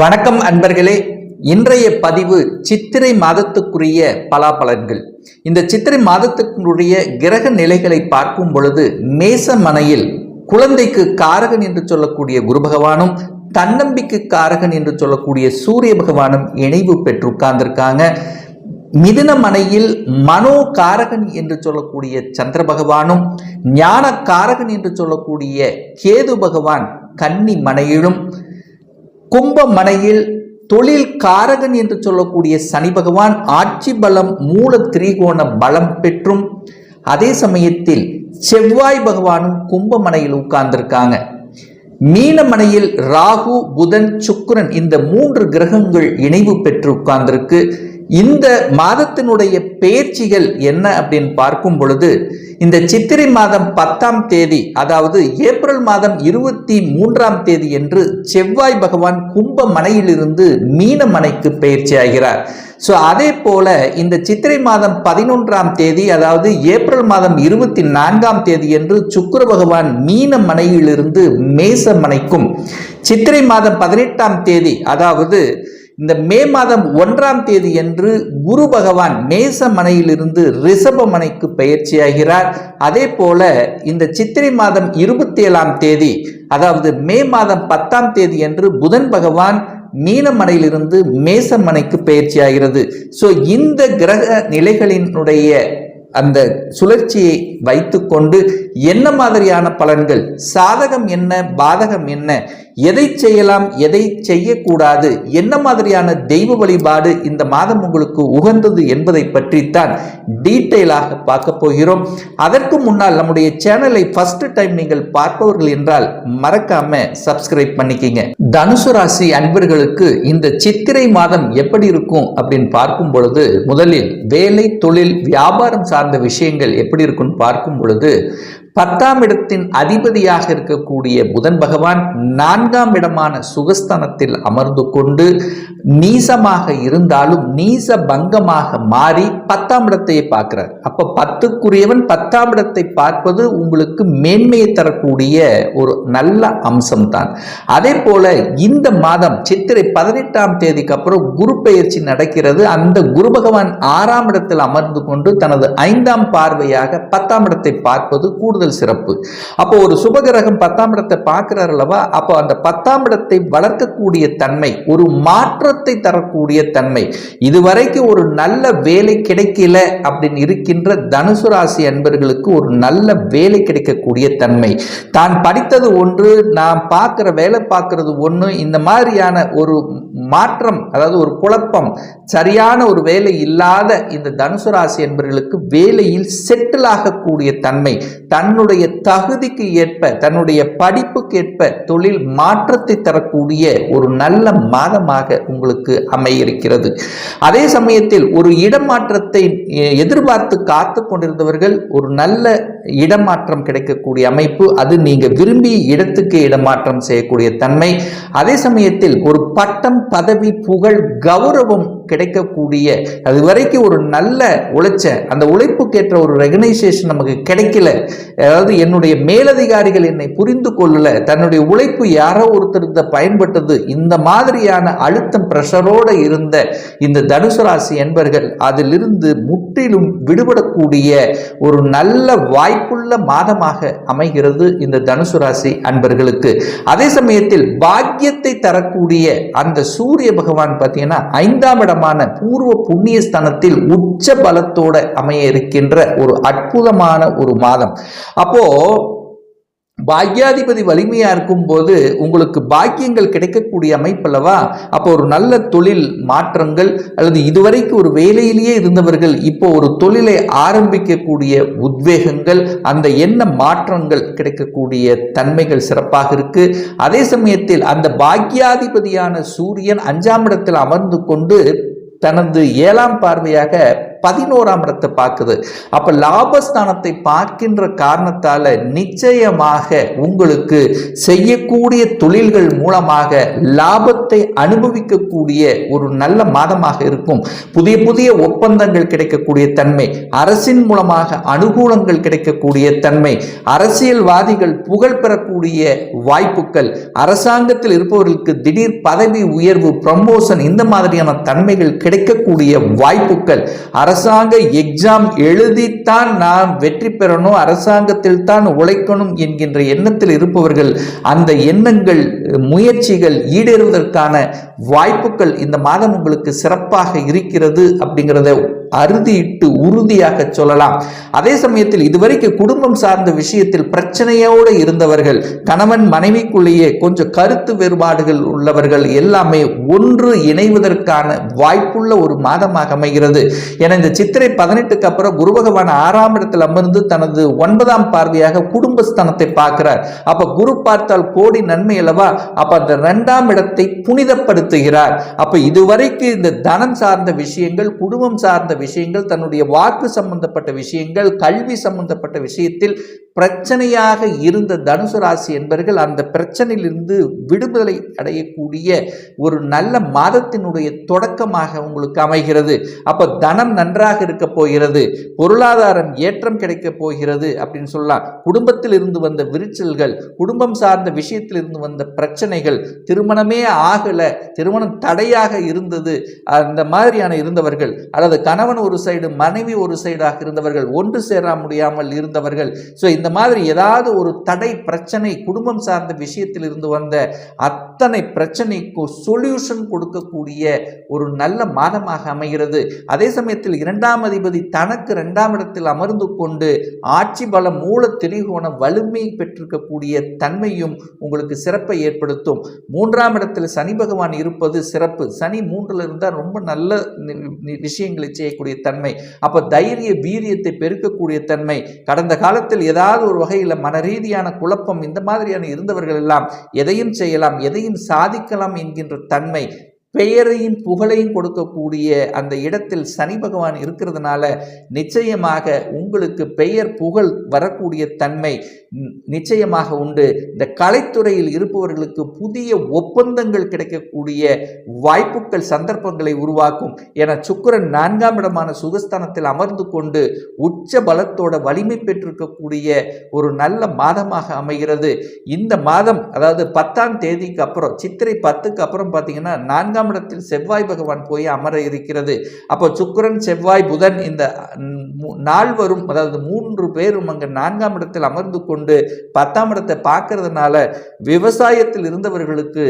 வணக்கம் அன்பர்களே. இன்றைய பதிவு சித்திரை மாதத்துக்குரிய பலாபலன்கள். இந்த சித்திரை மாதத்துக்குரிய கிரக நிலைகளை பார்க்கும் பொழுது மேசமனையில் குழந்தைக்கு காரகன் என்று சொல்லக்கூடிய குரு பகவானும் தன்னம்பிக்கை காரகன் என்று சொல்லக்கூடிய சூரிய பகவானும் இணைவு பெற்று உட்கார்ந்திருக்காங்க. மிதுன மனையில் மனோ காரகன் என்று சொல்லக்கூடிய சந்திர பகவானும் ஞான காரகன் என்று சொல்லக்கூடிய கேது பகவான் கன்னி மனையிலும், கும்ப மனையில் தொழில் காரகன் என்று சொல்லக்கூடிய சனி பகவான் ஆட்சி பலம் மூல திரிகோண பலம் பெற்றும், அதே சமயத்தில் செவ்வாய் பகவானும் கும்ப மனையில் உட்கார்ந்திருக்காங்க. மீனமனையில் ராகு புதன் சுக்கிரன் இந்த 3 கிரகங்கள் இணைவு பெற்று உட்கார்ந்திருக்கு. இந்த மாதத்தினுடைய பெயர்ச்சிகள் என்ன அப்படின்னு பார்க்கும் பொழுது, இந்த சித்திரை மாதம் 10ஆம் தேதி, அதாவது ஏப்ரல் மாதம் 23ஆம் தேதி என்று செவ்வாய் பகவான் கும்ப மனையிலிருந்து மீன மனைக்கு பெயர்ச்சி ஆகிறார். அதே போல இந்த சித்திரை மாதம் 11ஆம் தேதி, அதாவது ஏப்ரல் மாதம் 24ஆம் தேதி என்று சுக்கிர பகவான் மீன மனையிலிருந்து மேச மனைக்கும், சித்திரை மாதம் 18ஆம் தேதி, அதாவது இந்த மே மாதம் 1ஆம் தேதி என்று குரு பகவான் மேச மனையிலிருந்து ரிஷப மனைக்கு பெயர்ச்சியாகிறார். அதே போல இந்த சித்திரை மாதம் 27ஆம் தேதி, அதாவது மே மாதம் 10ஆம் தேதி என்று புதன் பகவான் மீனமனையிலிருந்து மேசமனைக்கு பெயர்ச்சியாகிறது. இந்த கிரக நிலைகளினுடைய அந்த சுழற்சியை வைத்துக்கொண்டு என்ன மாதிரியான பலன்கள், சாதகம் என்ன பாதகம் என்ன, எதை செய்யலாம் எதை செய்யக்கூடாது, என்ன மாதிரியான தெய்வ வழிபாடு இந்த மாதம் உங்களுக்கு உகந்தது என்பதை பற்றித்தான் டீட்டெயிலாக பார்க்க போகிறோம். அதற்கு முன்னால் நம்முடைய சேனலை ஃபர்ஸ்ட் டைம் நீங்கள் பார்ப்பவர்கள் என்றால் மறக்காம சப்ஸ்கிரைப் பண்ணிக்கிங்க. தனுசு ராசி அன்பர்களுக்கு இந்த சித்திரை மாதம் எப்படி இருக்கும் அப்படின்னு பார்க்கும் பொழுது, முதலில் வேலை தொழில் வியாபாரம் சார்ந்த விஷயங்கள் எப்படி இருக்குன்னு பார்க்கும் பொழுது, 10ஆம் இடத்தின் அதிபதியாக இருக்கக்கூடிய புதன் பகவான் 4ஆம் இடமான சுகஸ்தானத்தில் அமர்ந்து கொண்டு நீசமாக இருந்தாலும் நீச பங்கமாக மாறி 10ஆம் இடத்தை பார்க்கிறார். அப்ப 10க்குரியவன் 10ஆம் இடத்தை பார்ப்பது உங்களுக்கு மேன்மையை தரக்கூடிய ஒரு நல்ல அம்சம் தான். அதே போல இந்த மாதம் சித்திரை 18ஆம் தேதிக்கு அப்புறம் குரு பெயர்ச்சி நடக்கிறது. அந்த குரு பகவான் 6ஆம் இடத்தில் அமர்ந்து கொண்டு தனது 5ஆம் பார்வையாக 10ஆம் இடத்தை பார்ப்பது கூடுதல் சிறப்பு. அப்போ ஒரு சுபகிரகம் 10ஆம் இடத்தை பார்க்கிறார் அல்லவா, அப்போ அந்த 10ஆம் இடத்தை வளர்க்கக்கூடிய தன்மை, ஒரு மாற்றத்தை தரக்கூடிய தன்மை. இதுவரைக்கும் ஒரு நல்ல வேலை கிடைக்கல அப்படின்னு இருக்கின்ற தனுசு ராசி அன்பர்களுக்கு ஒரு நல்ல வேலை கிடைக்கக்கூடிய தன்மை. தான் படித்தது ஒன்று, நான் பார்க்கிற வேலை பார்க்கிறது ஒன்று, இந்த மாதிரியான ஒரு மாற்றம், அதாவது ஒரு குழப்பம், சரியான ஒரு வேலை இல்லாத இந்த தனுசு ராசி என்பவர்களுக்கு வேலையில் செட்டில் ஆகக்கூடிய தன்மை, தன்னுடைய தகுதிக்கு ஏற்ப தன்னுடைய படிப்புக்கு ஏற்ப தொழில் மாற்றத்தை தரக்கூடிய ஒரு நல்ல மாதமாக உங்களுக்கு அமையிருக்கிறது. அதே சமயத்தில் ஒரு இடமாற்றத்தை எதிர்பார்த்து காத்து கொண்டிருந்தவர்கள் ஒரு நல்ல இடமாற்றம் கிடைக்கக்கூடிய அமைப்பு, அது நீங்க விரும்பிய இடத்துக்கு இடமாற்றம் செய்யக்கூடிய தன்மை. அதே சமயத்தில் ஒரு பட்டம் பதவி புகழ் கௌரவம் கிடைக்கக்கூடிய, அது வரைக்கும் ஒரு நல்ல உழைச்ச அந்த உழைப்புக்கேற்ற ஒரு ரெகனைசேஷன் நமக்கு கிடைக்கல, அதாவது என்னுடைய மேலதிகாரிகள் என்னை புரிந்து கொள்ளல, தன்னுடைய உழைப்பு யாரோ ஒருத்தர் பயன்பட்டது, இந்த மாதிரியான அழுத்தம் பிரஷரோடு இருந்த இந்த தனுசு ராசி என்பர்கள் அதிலிருந்து முற்றிலும் விடுபடக்கூடிய ஒரு நல்ல வாய்ப்புள்ள மாதமாக அமைகிறது இந்த தனுசு ராசி அன்பர்களுக்கு. அதே சமயத்தில் பாக்கியத்தை தரக்கூடிய அந்த சூரிய பகவான் பார்த்தீங்கன்னா 5ஆம் இடமான பூர்வ புண்ணிய ஸ்தானத்தில் உச்ச பலத்தோட அமைய இருக்கின்ற ஒரு அற்புதமான ஒரு மாதம். அப்போ பாக்யாதிபதி வலிமையா இருக்கும் போது உங்களுக்கு பாக்கியங்கள் கிடைக்கக்கூடிய அமைப்பல்லவா. அப்போ ஒரு நல்ல தொழில் மாற்றங்கள், அல்லது இதுவரைக்கும் ஒரு வேலையிலேயே இருந்தவர்கள் இப்போ ஒரு தொழிலை ஆரம்பிக்கக்கூடிய உத்வேகங்கள், அந்த எண்ண மாற்றங்கள் கிடைக்கக்கூடிய தன்மைகள் சிறப்பாக இருக்கு. அதே சமயத்தில் அந்த பாக்யாதிபதியான சூரியன் 5ஆம் இடத்தில் அமர்ந்து கொண்டு தனது 7ஆம் பார்வையாக 11ஆம் இடத்தை பார்க்குது. அப்ப லாபஸ்தானத்தை பார்க்கின்ற காரணத்தால நிச்சயமாக உங்களுக்கு செய்யக்கூடிய தொழில்கள் மூலமாக லாபத்தை அனுபவிக்கக்கூடிய ஒரு நல்ல மாதமாக இருக்கும். புதிய புதிய ஒப்பந்தங்கள் கிடைக்கக்கூடிய தன்மை, அரசின் மூலமாக அனுகூலங்கள் கிடைக்கக்கூடிய தன்மை, அரசியல்வாதிகள் புகழ் பெறக்கூடிய வாய்ப்புகள், அரசாங்கத்தில் இருப்பவர்களுக்கு திடீர் பதவி உயர்வு, ப்ரமோஷன், இந்த மாதிரியான தன்மைகள் கிடைக்கக்கூடிய வாய்ப்புகள், அரசாங்க எக்ஸாம் எழுதித்தான் நாம் வெற்றி பெறணும், அரசாங்கத்தில் தான் உழைக்கணும் என்கின்ற எண்ணத்தில் இருப்பவர்கள் அந்த எண்ணங்கள் முயற்சிகள் ஈடேறுவதற்கான வாய்ப்புகள் இந்த மாதம் உங்களுக்கு சிறப்பாக இருக்கிறது அப்படிங்கிறத அறுதியிட்டு உறுதியாக சொல்லலாம். அதே சமயத்தில் இதுவரைக்கும் குடும்பம் சார்ந்த விஷயத்தில் பிரச்சனையோடு இருந்தவர்கள், கணவன் மனைவிக்குள்ளேயே கொஞ்சம் கருத்து வேறுபாடுகள் உள்ளவர்கள் எல்லாமே ஒன்று இணைவதற்கான வாய்ப்புள்ள ஒரு மாதமாக அமைகிறது. என இந்த சித்திரை 18க்கு அப்புறம் குரு பகவான் 6ஆம் இடத்தில் அமர்ந்து தனது 9ஆம் பார்வையாக குடும்பஸ்தானத்தை பார்க்கிறார். அப்ப குரு பார்த்தால் கோடி நன்மை அல்லவா? அப்ப அந்த 2ஆம் இடத்தை புனிதப்படுத்துகிறார். அப்ப இதுவரைக்கு இந்த தனம் சார்ந்த விஷயங்கள், குடும்பம் சார்ந்த விஷயங்கள், தன்னுடைய வாக்கு சம்பந்தப்பட்ட விஷயங்கள், கல்வி சம்பந்தப்பட்ட விஷயத்தில் பிரச்சனையாக இருந்த தனுசு ராசி என்பவர்கள் அந்த பிரச்சனையிலிருந்து விடுதலை அடையக்கூடிய ஒரு நல்ல மாதத்தினுடைய தொடக்கமாக உங்களுக்கு அமைகிறது. அப்ப தனம் நன்றாக இருக்க போகிறது, பொருளாதாரம் ஏற்றம் கிடைக்க போகிறது அப்படின்னு சொல்லலாம். குடும்பத்தில் இருந்து வந்த விரிச்சல்கள், குடும்பம் சார்ந்த விஷயத்தில் இருந்து வந்த பிரச்சனைகள், திருமணமே ஆகல, திருமணம் தடையாக இருந்தது, அந்த மாதிரியான இருந்தவர்கள், அல்லது கணவன் ஒரு சைடு மனைவி ஒரு சைடாக இருந்தவர்கள், ஒன்று சேர முடியாமல் இருந்தவர்கள், இந்த மாதிரி ஏதாவது ஒரு தடை பிரச்சனை குடும்பம் சார்ந்த விஷயத்தில் இருந்து வந்த அத்தனை பிரச்சனைக்கு சொல்யூஷன் கொடுக்கக்கூடிய ஒரு நல்ல மாதமாக அமைகிறது. அதே சமயத்தில் 2ஆம் அதிபதி தனக்கு 2ஆம் இடத்தில் அமர்ந்து கொண்டு ஆட்சி பலம், மூல திரிகோண வலிமை பெற்றிருக்கக்கூடிய தன்மையும் உங்களுக்கு சிறப்பை ஏற்படுத்தும். 3ஆம் இடத்தில் சனி பகவான் இருப்பது சிறப்பு. சனி 3ல் இருந்தால் ரொம்ப நல்ல விஷயங்களை செய்யக்கூடிய தன்மை. அப்ப தைரிய வீரியத்தை பெருக்கக்கூடிய தன்மை. கடந்த காலத்தில் ஏதாவது ஒரு வகையில் மன ரீதியான குழப்பம் இந்த மாதிரியான இருந்தவர்கள் எல்லாம் எதையும் செய்யலாம், எதையும் சாதிக்கலாம் என்கின்ற தன்மை, பெயரையும் புகழையும் கொடுக்கக்கூடிய அந்த இடத்தில் சனி பகவான் இருக்கிறதுனால நிச்சயமாக உங்களுக்கு பெயர் புகழ் வரக்கூடிய தன்மை நிச்சயமாக உண்டு. இந்த கலைத்துறையில் இருப்பவர்களுக்கு புதிய ஒப்பந்தங்கள் கிடைக்கக்கூடிய வாய்ப்புகள், சந்தர்ப்பங்களை உருவாக்கும். என சுக்கிரன் 4ஆம் இடமான சுகஸ்தானத்தில் அமர்ந்து கொண்டு உச்ச பலத்தோட வலிமை பெற்றிருக்கக்கூடிய ஒரு நல்ல மாதமாக அமைகிறது. இந்த மாதம், அதாவது 10ஆம் தேதிக்கு அப்புறம், சித்திரை 10க்கு அப்புறம் பார்த்தீங்கன்னா 4ஆம் இடத்தில் செவ்வாய் பகவான் போய் அமர இருக்கிறது. அப்போ சுக்கிரன், செவ்வாய், புதன் இந்த நால்வரும், அதாவது 3 பேரும் அங்க 4ஆம் இடத்தில் அமர்ந்து கொண்டு 10ஆம் இடத்தை பார்க்கறதுனால விவசாயத்தில் இருந்தவர்களுக்கு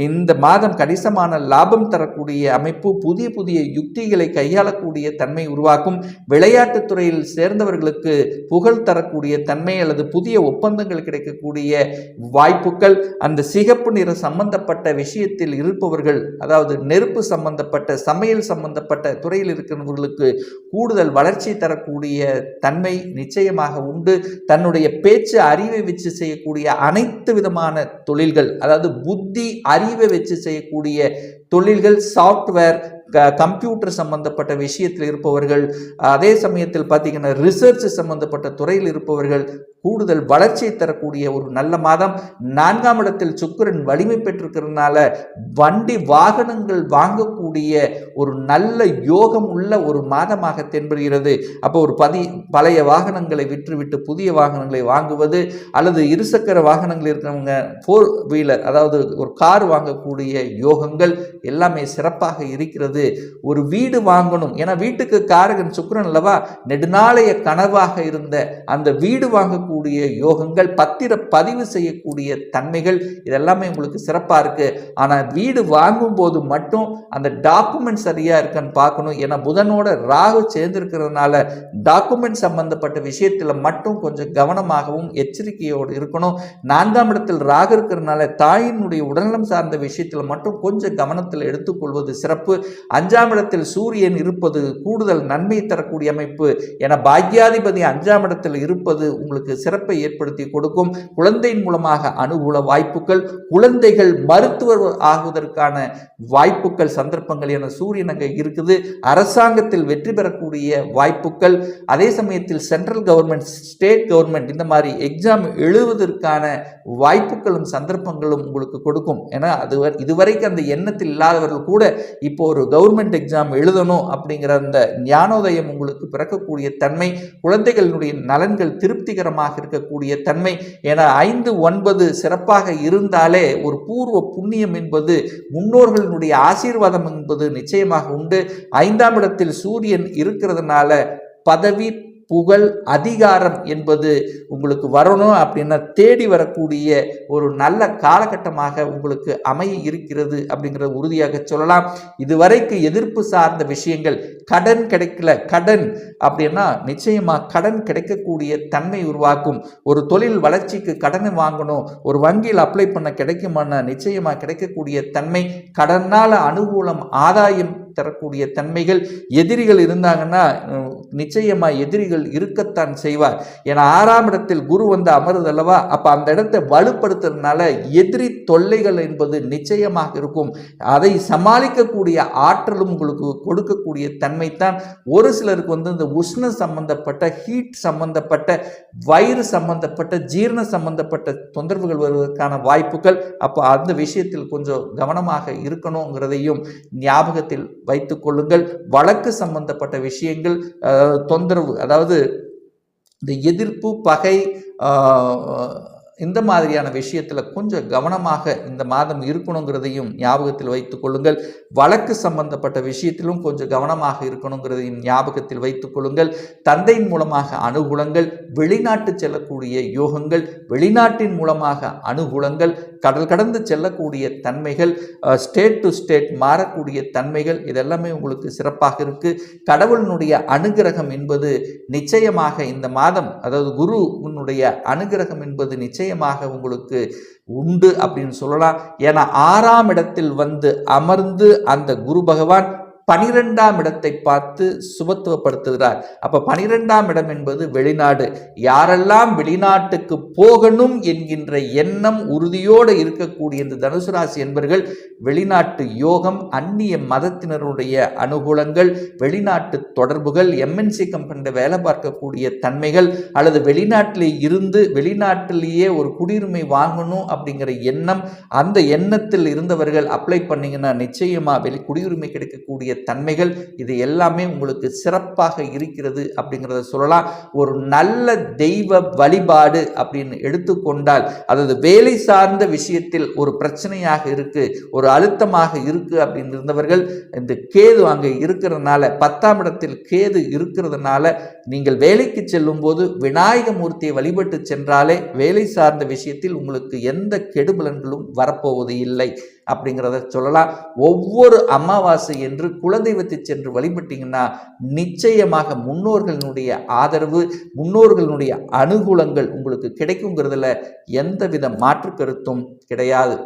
இந்த மாதம் கணிசமான லாபம் தரக்கூடிய அமைப்பு, புதிய புதிய யுக்திகளை கையாளக்கூடிய தன்மை உருவாக்கும். விளையாட்டுத் துறையில் சேர்ந்தவர்களுக்கு புகழ் தரக்கூடிய தன்மை அல்லது புதிய ஒப்பந்தங்கள் கிடைக்கக்கூடிய வாய்ப்புகள், அந்த சிகப்பு நிற சம்பந்தப்பட்ட விஷயத்தில் இருப்பவர்கள், அதாவது நெருப்பு சம்பந்தப்பட்ட, சமையல் சம்பந்தப்பட்ட துறையில் இருக்கிறவர்களுக்கு கூடுதல் வளர்ச்சி தரக்கூடிய தன்மை நிச்சயமாக உண்டு. தன்னுடைய பேச்சு அறிவை வச்சு செய்யக்கூடிய அனைத்து விதமான தொழில்கள், அதாவது புத்தி அறிவை வச்சு செய்யக்கூடிய தொழில்கள், சாஃப்ட்வேர், கம்ப்யூட்டர் சம்பந்தப்பட்ட விஷயத்தில் இருப்பவர்கள், அதே சமயத்தில் பார்த்தீங்கன்னா ரிசர்ச் சம்பந்தப்பட்ட துறையில் இருப்பவர்கள் கூடுதல் வளர்ச்சியை தரக்கூடிய ஒரு நல்ல மாதம். 4ஆம் இடத்தில் சுக்கிரன் வலிமை பெற்றிருக்கிறதுனால வண்டி வாகனங்கள் வாங்கக்கூடிய ஒரு நல்ல யோகம் உள்ள ஒரு மாதமாக தென்படுகிறது. அப்போ ஒரு பழைய வாகனங்களை விற்றுவிட்டு புதிய வாகனங்களை வாங்குவது, அல்லது இருசக்கர வாகனங்கள் இருக்கிறவங்க 4 வீலர், அதாவது ஒரு கார் வாங்கக்கூடிய யோகங்கள் எல்லாமே சிறப்பாக இருக்கிறது. ஒரு வீடு வாங்கணும், ஏன்னா வீட்டுக்கு காரகன் சுக்கிரன் அல்லவா, நெடுநாளைய கனவாக இருந்த அந்த வீடு வாங்கக்கூடிய யோகங்கள், பத்திர பதிவு செய்யக்கூடிய தன்மைகள், இதெல்லாமே உங்களுக்கு சிறப்பா இருக்கு. ஆனா வீடு வாங்கும் போது மட்டும் அந்த டாக்குமெண்ட் சரியா இருக்கான்னு பார்க்கணும். ஏன்னா புதனோட ராகு சேர்ந்திருக்கிறதுனால டாக்குமெண்ட் சம்பந்தப்பட்ட விஷயத்துல மட்டும் கொஞ்சம் கவனமாகவும் எச்சரிக்கையோடு இருக்கணும். 4ஆம் இடத்தில் ராகு இருக்கிறதுனால தாயினுடைய உடல்நலம் சார்ந்த விஷயத்துல மட்டும் கொஞ்சம் கவனத்தில் எடுத்துக்கொள்வது சிறப்பு. 5ஆம் இடத்தில் சூரியன் இருப்பது கூடுதல் நன்மை தரக்கூடிய அமைப்பு என பாக்யாதிபதி 5ஆம் இடத்தில் இருப்பது உங்களுக்கு சிறப்பை ஏற்படுத்தி கொடுக்கும். குழந்தையின் மூலமாக அனுகூல வாய்ப்புகள், குழந்தைகள் மருத்துவர் ஆகுவதற்கான வாய்ப்புகள், சந்தர்ப்பங்கள் என சூரியன் அங்கே இருக்குது. அரசாங்கத்தில் வெற்றி பெறக்கூடிய வாய்ப்புகள், அதே சமயத்தில் சென்ட்ரல் கவர்மெண்ட், ஸ்டேட் கவர்மெண்ட் இந்த மாதிரி எக்ஸாம் எழுதுவதற்கான வாய்ப்புகளும் சந்தர்ப்பங்களும் உங்களுக்கு கொடுக்கும். ஏன்னா இதுவரைக்கும் அந்த எண்ணத்தில் இல்லாதவர்கள் கூட இப்போ ஒரு கவர்மெண்ட் எக்ஸாம் எழுதணும் அப்படிங்கிற அந்த ஞானோதயம் உங்களுக்கு பிறக்கக்கூடிய தன்மை, குழந்தைகளுடைய நலன்கள் திருப்திகரமாக இருக்கக்கூடிய தன்மை என 5, 9 சிறப்பாக இருந்தாலே ஒரு பூர்வ புண்ணியம் என்பது, முன்னோர்களுடைய ஆசீர்வாதம் என்பது நிச்சயமாக உண்டு. 5ஆம் இடத்தில் சூரியன் இருக்கிறதுனால பதவி, புகழ், அதிகாரம் என்பது உங்களுக்கு வரணும் அப்படின்னா தேடி வரக்கூடிய ஒரு நல்ல காலகட்டமாக உங்களுக்கு அமைய இருக்கிறது அப்படிங்கிறத உறுதியாக சொல்லலாம். இதுவரைக்கு எதிர்ப்பு சார்ந்த விஷயங்கள், கடன் கிடைக்கல, கடன் அப்படின்னா நிச்சயமா கடன் கிடைக்கக்கூடிய தன்மை உருவாக்கும். ஒரு தொழில் வளர்ச்சிக்கு கடனை வாங்கணும், ஒரு வங்கியில் அப்ளை பண்ண கிடைக்குமானா நிச்சயமா கிடைக்கக்கூடிய தன்மை, கடனால் அனுகூலம், ஆதாயம் தரக்கூடிய தன்மைகள். எதிரிகள் இருந்தாங்கன்னா நிச்சயமா எதிரிகள் இருக்கத்தான் செய்வார். ஏன்னா 6ஆம் இடத்தில் குரு வந்து அமருதல்லவா, அப்ப அந்த இடத்தை வலுப்படுத்துறதுனால எதிரி தொல்லைகள் என்பது நிச்சயமாக இருக்கும். அதை சமாளிக்கக்கூடிய ஆற்றலும் உங்களுக்கு கொடுக்கக்கூடிய தன்மை தான். ஒரு சிலருக்கு வந்து இந்த உஷ்ண சம்பந்தப்பட்ட, ஹீட் சம்பந்தப்பட்ட, வயிறு சம்பந்தப்பட்ட, ஜீரண சம்பந்தப்பட்ட தொந்தரவுகள் வருவதற்கான வாய்ப்புகள். அப்போ அந்த விஷயத்தில் கொஞ்சம் கவனமாக இருக்கணுங்கிறதையும் ஞாபகத்தில் வைத்துக் கொள்ளுங்கள். வழக்கு சம்பந்தப்பட்ட விஷயங்கள், தொந்தரவு, அதாவது இந்த எதிர்ப்பு, பகை, இந்த மாதிரியான விஷயத்தில் கொஞ்சம் கவனமாக இந்த மாதம் இருக்கணுங்கிறதையும் ஞாபகத்தில் வைத்துக் கொள்ளுங்கள். வழக்கு சம்பந்தப்பட்ட விஷயத்திலும் கொஞ்சம் கவனமாக இருக்கணுங்கிறதையும் ஞாபகத்தில் வைத்துக் கொள்ளுங்கள். தந்தையின் மூலமாக அனுகூலங்கள், வெளிநாட்டு செல்லக்கூடிய யோகங்கள், வெளிநாட்டின் மூலமாக அனுகூலங்கள், கடல் கடந்து செல்லக்கூடிய தன்மைகள், ஸ்டேட் டு ஸ்டேட் மாறக்கூடிய தன்மைகள், இதெல்லாமே உங்களுக்கு சிறப்பாக இருக்கு. கடவுளினுடைய அனுகிரகம் என்பது நிச்சயமாக இந்த மாதம், அதாவது குருவினுடைய அனுகிரகம் என்பது நிச்சயமாக உங்களுக்கு உண்டு அப்படின்னு சொல்லலாம். ஏன்னா 6ஆம் இடத்தில் வந்து அமர்ந்து அந்த குரு பகவான் 12ஆம் இடத்தை பார்த்து சுபத்துவப்படுத்துகிறார். அப்ப 12ஆம் இடம் என்பது வெளிநாடு. யாரெல்லாம் வெளிநாட்டுக்கு போகணும் என்கின்ற எண்ணம் உறுதியோடு இருக்கக்கூடிய இந்த தனுசு ராசி என்பர்கள், வெளிநாட்டு யோகம், அந்நிய மதத்தினருடைய அனுகூலங்கள், வெளிநாட்டு தொடர்புகள், எம்என்சி கம்பெனியில் வேலை பார்க்கக்கூடிய தன்மைகள், அல்லது வெளிநாட்டிலே இருந்து வெளிநாட்டிலேயே ஒரு குடியுரிமை வாங்கணும் அப்படிங்கிற எண்ணம், அந்த எண்ணத்தில் இருந்தவர்கள் அப்ளை பண்ணீங்கன்னா நிச்சயமா குடியுரிமை கிடைக்கக்கூடிய தன்மைகள், இது எல்லாமே உங்களுக்கு சிறப்பாக இருக்கிறது அப்படிங்கிறத சொல்லலாம். ஒரு நல்ல தெய்வ வழிபாடு அப்படின்னு எடுத்துக்கொண்டால், அதாவது வேலை சார்ந்த விஷயத்தில் ஒரு பிரச்சனையாக இருக்கு, ஒரு அழுத்தமாக இருக்கு அப்படின்னு இருந்தவர்கள், இந்த கேது அங்கே இருக்கிறதுனால, 10ஆம் இடத்தில் கேது இருக்கிறதுனால, நீங்கள் வேலைக்கு செல்லும் போது விநாயகமூர்த்தியை வழிபட்டு சென்றாலே வேலை சார்ந்த விஷயத்தில் உங்களுக்கு எந்த கெடுபலன்களும் வரப்போவது இல்லை அப்படிங்கிறத சொல்லலாம். ஒவ்வொரு அமாவாசை என்று குலதெய்வத்தை சென்று வழிபட்டீங்கன்னா நிச்சயமாக முன்னோர்களுடைய ஆதரவு, முன்னோர்களுடைய அனுகூலங்கள் உங்களுக்கு கிடைக்குங்கிறதுல எந்தவித மாற்று கருத்தும் கிடையாது.